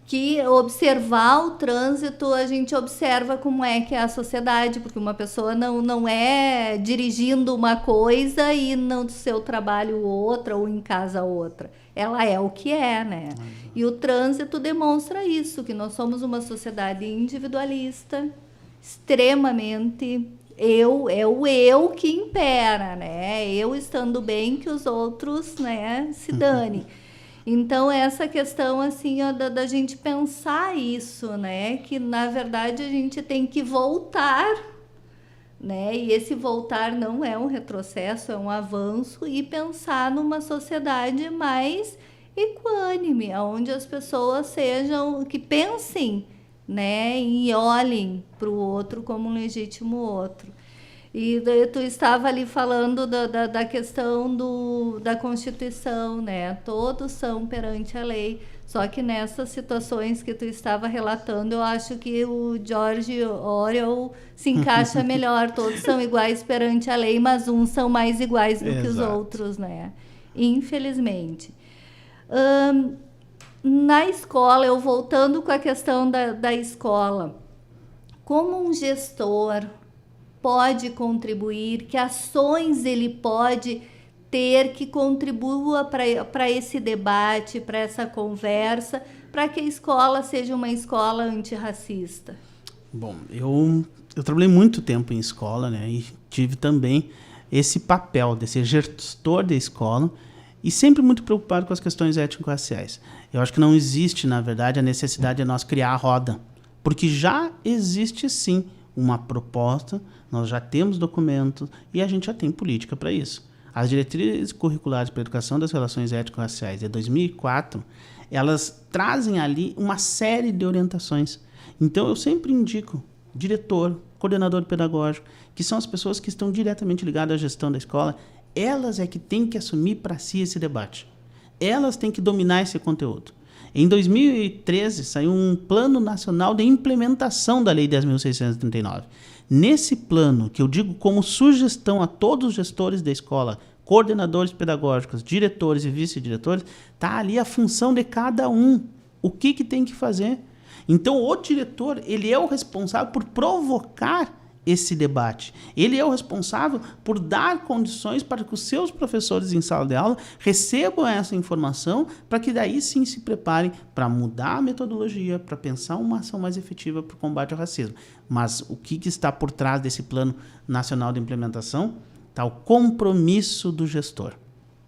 que observar o trânsito, a gente observa como é que é a sociedade, porque uma pessoa não é dirigindo uma coisa e no seu trabalho outra, ou em casa outra. Ela é o que é, né? E o trânsito demonstra isso, que nós somos uma sociedade individualista, extremamente... é o eu que impera, né? Eu estando bem, que os outros, né, se danem. Então, essa questão, assim, ó, da gente pensar isso, né? Que, na verdade, a gente tem que voltar, né? E esse voltar não é um retrocesso, é um avanço, e pensar numa sociedade mais equânime, onde as pessoas sejam, que pensem, né? E olhem para o outro como um legítimo outro. E tu estava ali falando da questão da Constituição, né? Todos são perante a lei. Só que nessas situações que tu estava relatando, eu acho que o George Orwell se encaixa melhor. Todos são iguais perante a lei, mas uns são mais iguais do que os outros, né? Infelizmente. Na escola, eu voltando com a questão da escola, como um gestor pode contribuir, que ações ele pode ter que contribua para esse debate, para essa conversa, para que a escola seja uma escola antirracista? Bom, eu trabalhei muito tempo em escola, né, e tive também esse papel de ser gestor da escola e sempre muito preocupado com as questões étnico-raciais. Eu acho que não existe, na verdade, a necessidade de nós criar a roda, porque já existe, sim, uma proposta, nós já temos documentos e a gente já tem política para isso. As diretrizes curriculares para a educação das relações étnico-raciais de 2004, elas trazem ali uma série de orientações. Então, eu sempre indico diretor, coordenador pedagógico, que são as pessoas que estão diretamente ligadas à gestão da escola, elas é que têm que assumir para si esse debate. Elas têm que dominar esse conteúdo. Em 2013, saiu um Plano Nacional de Implementação da Lei 10.639. Nesse plano, que eu digo como sugestão a todos os gestores da escola, coordenadores pedagógicos, diretores e vice-diretores, está ali a função de cada um. O que tem que fazer? Então, o diretor, ele é o responsável por provocar esse debate. Ele é o responsável por dar condições para que os seus professores em sala de aula recebam essa informação, para que daí sim se preparem para mudar a metodologia, para pensar uma ação mais efetiva para o combate ao racismo. Mas o que está por trás desse Plano Nacional de Implementação? Está o compromisso do gestor.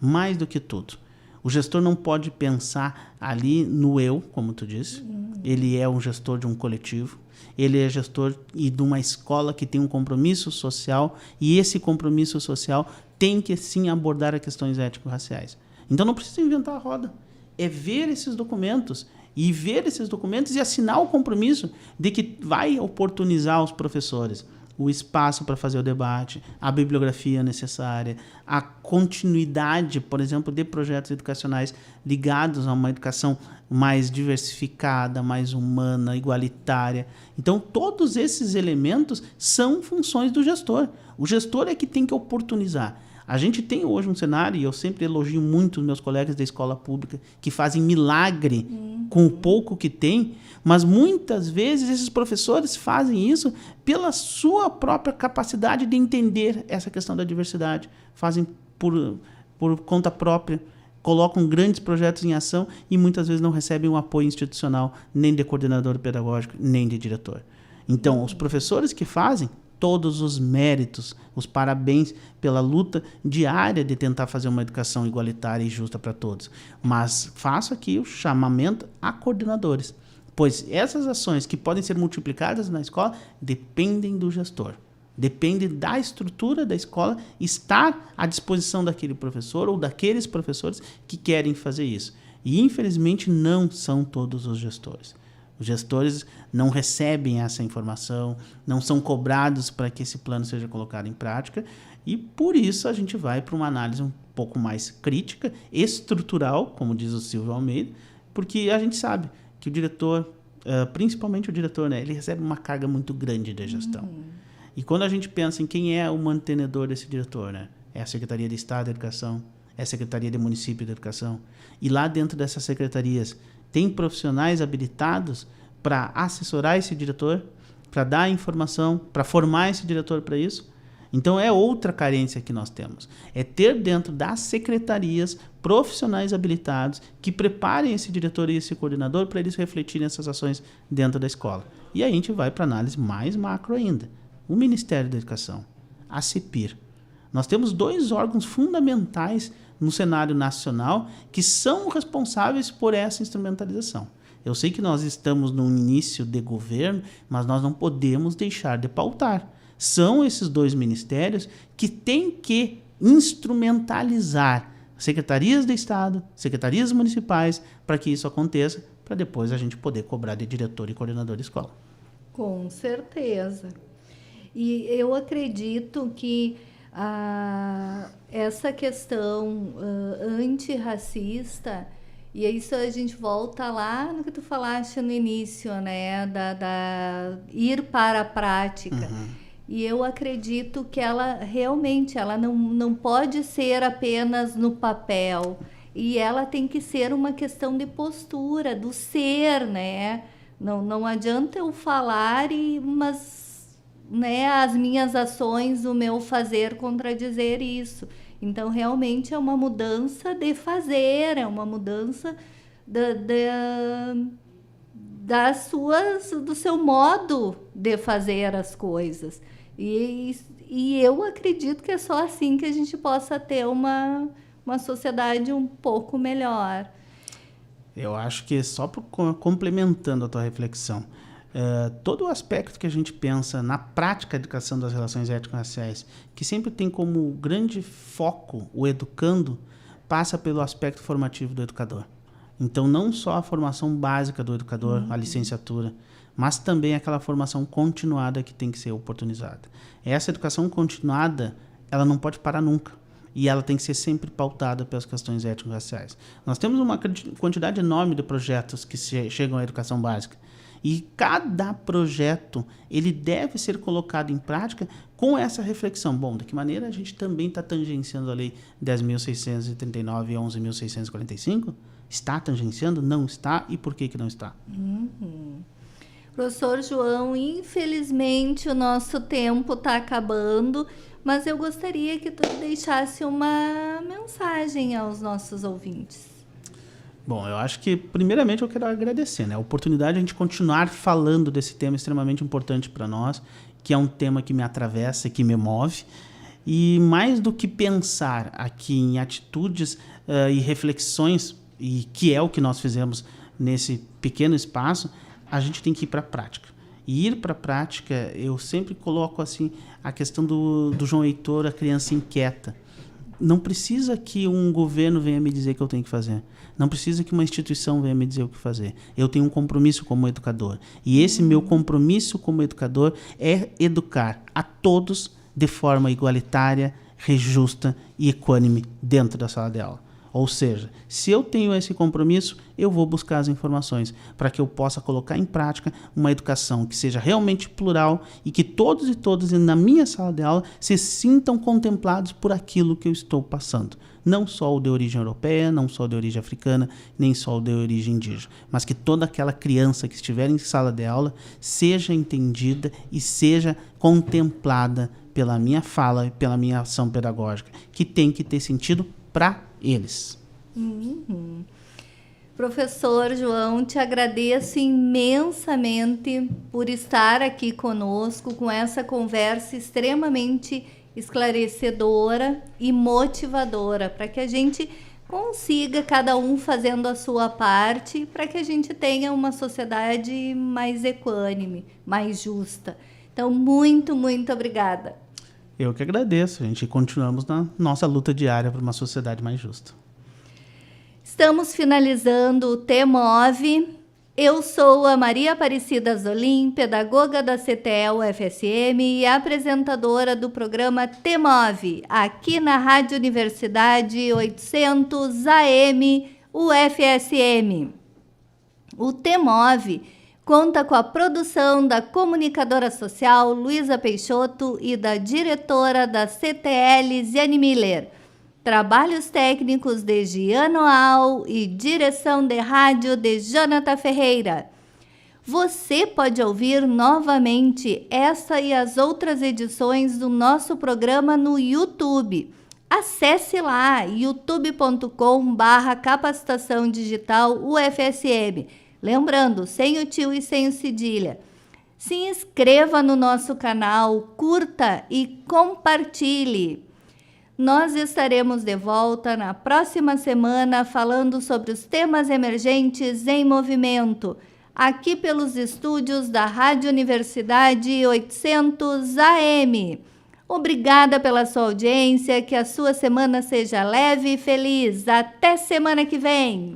Mais do que tudo. O gestor não pode pensar ali no eu, como tu disse. Ele é um gestor de um coletivo. Ele é gestor de uma escola que tem um compromisso social, e esse compromisso social tem que, sim, abordar as questões étnico-raciais. Então, não precisa inventar a roda. É ver esses documentos e assinar o compromisso de que vai oportunizar aos professores o espaço para fazer o debate, a bibliografia necessária, a continuidade, por exemplo, de projetos educacionais ligados a uma educação mais diversificada, mais humana, igualitária. Então, todos esses elementos são funções do gestor. O gestor é que tem que oportunizar. A gente tem hoje um cenário, e eu sempre elogio muito os meus colegas da escola pública, que fazem milagre com o pouco que tem, mas muitas vezes esses professores fazem isso pela sua própria capacidade de entender essa questão da diversidade. Fazem por conta própria, colocam grandes projetos em ação e muitas vezes não recebem um apoio institucional, nem de coordenador pedagógico, nem de diretor. Então, os professores que fazem, todos os méritos, os parabéns pela luta diária de tentar fazer uma educação igualitária e justa para todos. Mas faço aqui o chamamento a coordenadores, pois essas ações que podem ser multiplicadas na escola dependem do gestor. Depende da estrutura da escola estar à disposição daquele professor ou daqueles professores que querem fazer isso. E, infelizmente, não são todos os gestores. Os gestores não recebem essa informação, não são cobrados para que esse plano seja colocado em prática, e por isso a gente vai para uma análise um pouco mais crítica, estrutural, como diz o Silvio Almeida, porque a gente sabe que o diretor, principalmente o diretor, né, ele recebe uma carga muito grande de gestão. E quando a gente pensa em quem é o mantenedor desse diretor, né, é a Secretaria de Estado da Educação, é a Secretaria de Município da Educação, e lá dentro dessas secretarias tem profissionais habilitados para assessorar esse diretor, para dar informação, para formar esse diretor para isso. Então, é outra carência que nós temos. É ter dentro das secretarias profissionais habilitados que preparem esse diretor e esse coordenador para eles refletirem essas ações dentro da escola. E aí a gente vai para análise mais macro ainda. O Ministério da Educação, a CEPIR. Nós temos 2 órgãos fundamentais no cenário nacional que são responsáveis por essa instrumentalização. Eu sei que nós estamos no início de governo, mas nós não podemos deixar de pautar. São esses 2 ministérios que têm que instrumentalizar secretarias de Estado, secretarias municipais, para que isso aconteça, para depois a gente poder cobrar de diretor e coordenador de escola. Com certeza. E eu acredito que essa questão antirracista, e isso a gente volta lá no que tu falaste no início, né, da ir para a prática. E eu acredito que ela realmente ela não pode ser apenas no papel, e ela tem que ser uma questão de postura, do ser, né? Não adianta eu falar, mas né, as minhas ações, o meu fazer contradizer isso. Então, realmente é uma mudança de fazer, é uma mudança do seu modo de fazer as coisas. E eu acredito que é só assim que a gente possa ter uma sociedade um pouco melhor. Eu acho que só complementando a tua reflexão, todo o aspecto que a gente pensa na prática da educação das relações étnico-raciais, que sempre tem como grande foco o educando, passa pelo aspecto formativo do educador. Então, não só a formação básica do educador, a licenciatura, mas também aquela formação continuada que tem que ser oportunizada. Essa educação continuada, ela não pode parar nunca. E ela tem que ser sempre pautada pelas questões étnico-raciais. Nós temos uma quantidade enorme de projetos que chegam à educação básica. E cada projeto, ele deve ser colocado em prática com essa reflexão. Bom, de que maneira a gente também está tangenciando a Lei 10.639 e 11.645? Está tangenciando? Não está? E por que não está? Professor João, infelizmente o nosso tempo está acabando, mas eu gostaria que tu deixasse uma mensagem aos nossos ouvintes. Bom, eu acho que, primeiramente, eu quero agradecer, né? A oportunidade de a gente continuar falando desse tema extremamente importante para nós, que é um tema que me atravessa, que me move. E mais do que pensar aqui em atitudes e reflexões, e que é o que nós fizemos nesse pequeno espaço, a gente tem que ir para a prática. E ir para a prática, eu sempre coloco assim a questão do João Heitor, a criança inquieta. Não precisa que um governo venha me dizer o que eu tenho que fazer. Não precisa que uma instituição venha me dizer o que fazer. Eu tenho um compromisso como educador. E esse meu compromisso como educador é educar a todos de forma igualitária, justa e equânime dentro da sala de aula. Ou seja, se eu tenho esse compromisso, eu vou buscar as informações para que eu possa colocar em prática uma educação que seja realmente plural e que todos e todas na minha sala de aula se sintam contemplados por aquilo que eu estou passando. Não só o de origem europeia, não só o de origem africana, nem só o de origem indígena, mas que toda aquela criança que estiver em sala de aula seja entendida e seja contemplada pela minha fala e pela minha ação pedagógica, que tem que ter sentido para eles. Professor João, te agradeço imensamente por estar aqui conosco com essa conversa extremamente esclarecedora e motivadora, para que a gente consiga, cada um fazendo a sua parte, para que a gente tenha uma sociedade mais equânime, mais justa. Então, muito, muito obrigada. Eu que agradeço. A gente continuamos na nossa luta diária por uma sociedade mais justa. Estamos finalizando o TEMOV. Eu sou a Maria Aparecida Zolim, pedagoga da CTE-UFSM e apresentadora do programa TEMOVE, aqui na Rádio Universidade 800 AM UFSM. O TEMOVE conta com a produção da comunicadora social Luísa Peixoto e da diretora da CTE, Lisiane Miller. Trabalhos técnicos de Giano Al e direção de rádio de Jonathan Ferreira. Você pode ouvir novamente essa e as outras edições do nosso programa no YouTube. Acesse lá youtube.com/capacitação digital UFSM. Lembrando, sem o tio e sem o cedilha. Se inscreva no nosso canal, curta e compartilhe. Nós estaremos de volta na próxima semana falando sobre os temas emergentes em movimento, aqui pelos estúdios da Rádio Universidade 800 AM. Obrigada pela sua audiência, que a sua semana seja leve e feliz. Até semana que vem!